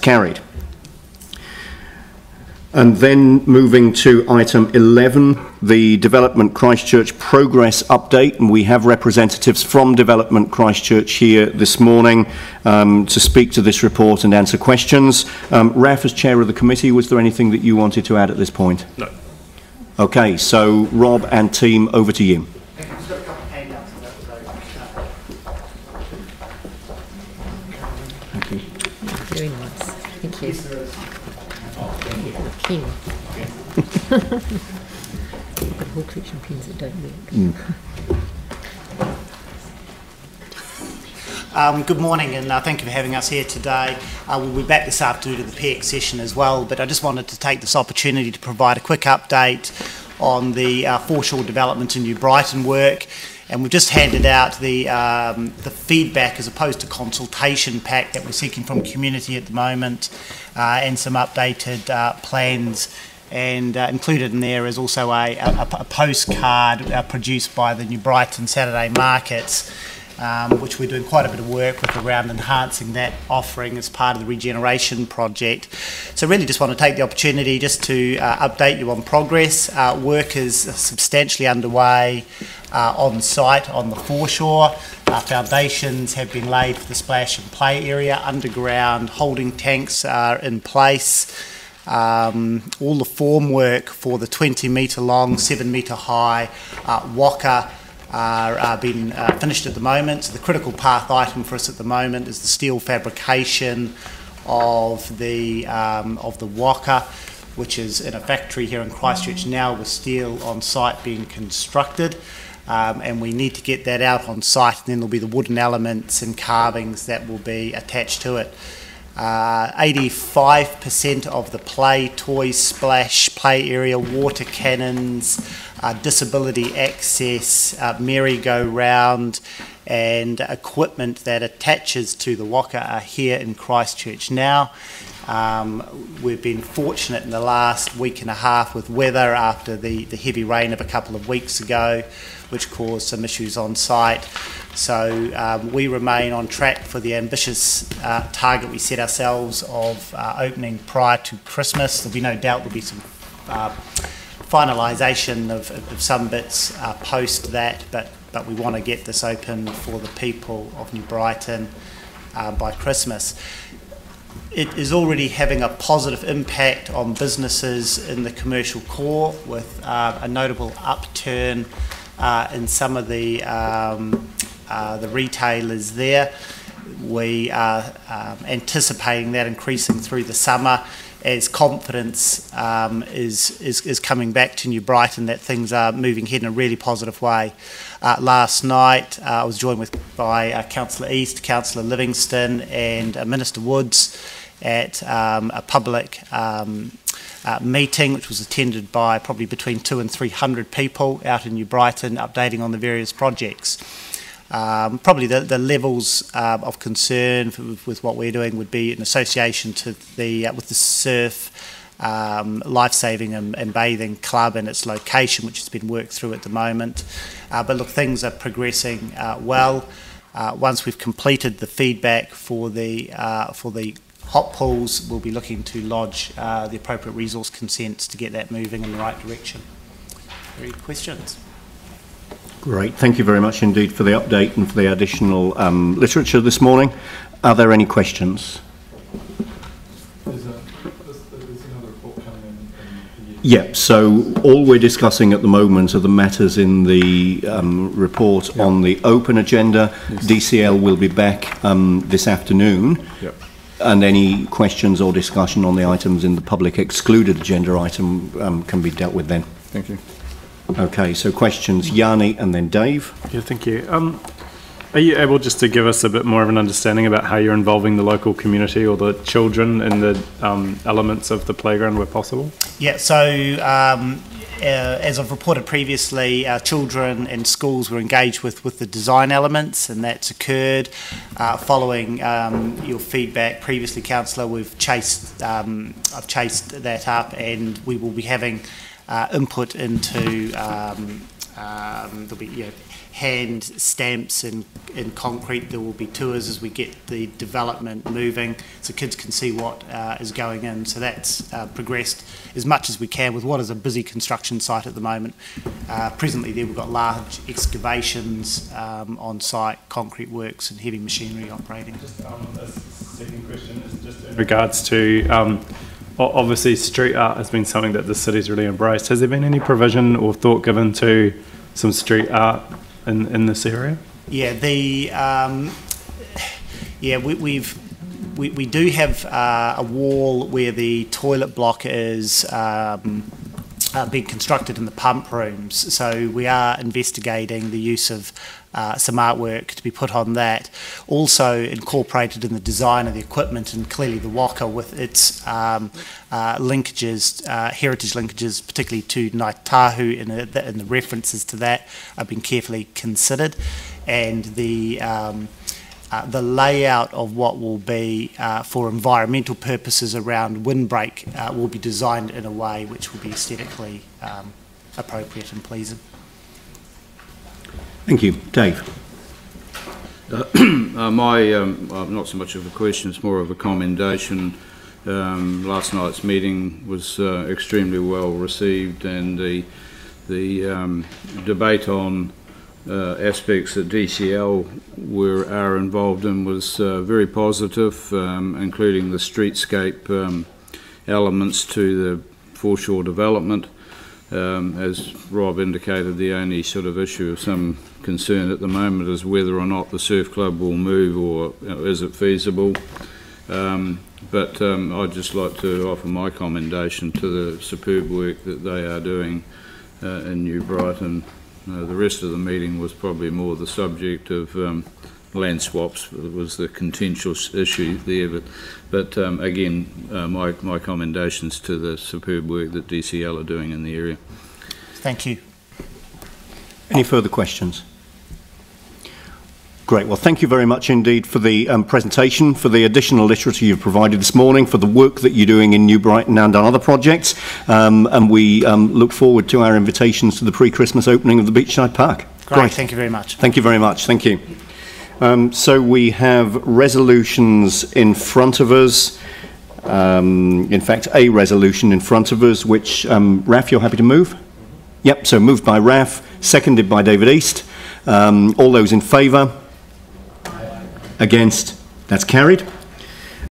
Carried. And then moving to item 11, the Development Christchurch Progress Update. And we have representatives from Development Christchurch here this morning to speak to this report and answer questions. Raf, as chair of the committee, was there anything that you wanted to add at this point? No. Okay, so Rob and team, over to you. Thank you. Very nice. Thank you. Pen. I've got a whole collection of pens that don't work. Good morning, and thank you for having us here today. We'll be back this afternoon to the PX session as well, but I just wanted to take this opportunity to provide a quick update on the foreshore development in New Brighton work. And we've just handed out the feedback as opposed to consultation pack that we're seeking from community at the moment, and some updated plans. And included in there is also a postcard produced by the New Brighton Saturday Markets, which we're doing quite a bit of work with around enhancing that offering as part of the regeneration project. So really just want to take the opportunity just to update you on progress. Work is substantially underway on site on the foreshore. Foundations have been laid for the splash and play area. Underground holding tanks are in place. All the formwork for the 20-metre long, 7-metre high waka are being finished at the moment. So the critical path item for us at the moment is the steel fabrication of the waka, which is in a factory here in Christchurch now with steel on site being constructed. And we need to get that out on site, and then there'll be the wooden elements and carvings that will be attached to it. 85% of the play, toys, splash, play area, water cannons, disability access, merry-go-round and equipment that attaches to the waka are here in Christchurch now. We've been fortunate in the last week and a half with weather after the heavy rain of a couple of weeks ago, which caused some issues on site. So we remain on track for the ambitious target we set ourselves of opening prior to Christmas. There'll be no doubt there'll be some finalisation of some bits post that, but we want to get this open for the people of New Brighton by Christmas. It is already having a positive impact on businesses in the commercial core, with a notable upturn in some of the retailers there. We are anticipating that increasing through the summer as confidence is coming back to New Brighton, that things are moving ahead in a really positive way. Last night I was joined by Councillor East, Councillor Livingston and Minister Woods at a public meeting which was attended by probably between 200 and 300 people out in New Brighton, updating on the various projects. Probably the levels of concern with what we're doing would be in association to with the surf, lifesaving and bathing club and its location, which has been worked through at the moment. But look, things are progressing well. Once we've completed the feedback for the hot pools, we'll be looking to lodge the appropriate resource consents to get that moving in the right direction. Any questions? Great, thank you very much indeed for the update and for the additional literature this morning. Are there any questions? There's another report coming in. Yeah, so all we're discussing at the moment are the matters in the report on the open agenda. Yes. DCL will be back this afternoon. Yep. And any questions or discussion on the items in the public excluded agenda item can be dealt with then. Thank you. Okay, so questions, Yanni and then Dave. Yeah, thank you. Are you able just to give us a bit more of an understanding about how you're involving the local community or the children in the elements of the playground where possible? Yeah, so as I've reported previously, children and schools were engaged with the design elements, and that's occurred. Following your feedback previously, Councillor, I've chased that up, and we will be having input into there'll be hand stamps in concrete. There will be tours as we get the development moving, so kids can see what is going in. So that's progressed as much as we can with what is a busy construction site at the moment. Presently there we've got large excavations on site, concrete works and heavy machinery operating. Just a second question is just in regards to obviously street art has been something that the city's really embraced. Has there been any provision or thought given to some street art in this area? Yeah, we do have a wall where the toilet block is being constructed in the pump rooms, so we are investigating the use of some artwork to be put on that. Also incorporated in the design of the equipment, and clearly the Waka with its linkages, heritage linkages, particularly to Ngāi Tahu, and the references to that have been carefully considered, and the layout of what will be for environmental purposes around windbreak will be designed in a way which will be aesthetically appropriate and pleasing. Thank you. Dave. Not so much of a question, it's more of a commendation. Last night's meeting was extremely well received, and the debate on aspects that DCL are involved in was very positive, including the streetscape elements to the foreshore development. As Rob indicated, the only sort of issue of some concern at the moment is whether or not the surf club will move, or is it feasible. But I'd just like to offer my commendation to the superb work that they are doing in New Brighton. The rest of the meeting was probably more the subject of land swaps. It was the contentious issue there, but again, my commendations to the superb work that DCL are doing in the area. Thank you. Any further questions? Great. Well, thank you very much indeed for the presentation, for the additional literature you've provided this morning, for the work that you're doing in New Brighton and on other projects, and we look forward to our invitations to the pre-Christmas opening of the Beachside Park. Great. Thank you very much. Thank you very much. Thank you. So we have resolutions in front of us. In fact, a resolution in front of us, which, Raf, you're happy to move? Yep, so moved by Raf, seconded by David East. All those in favour? Against? That's carried.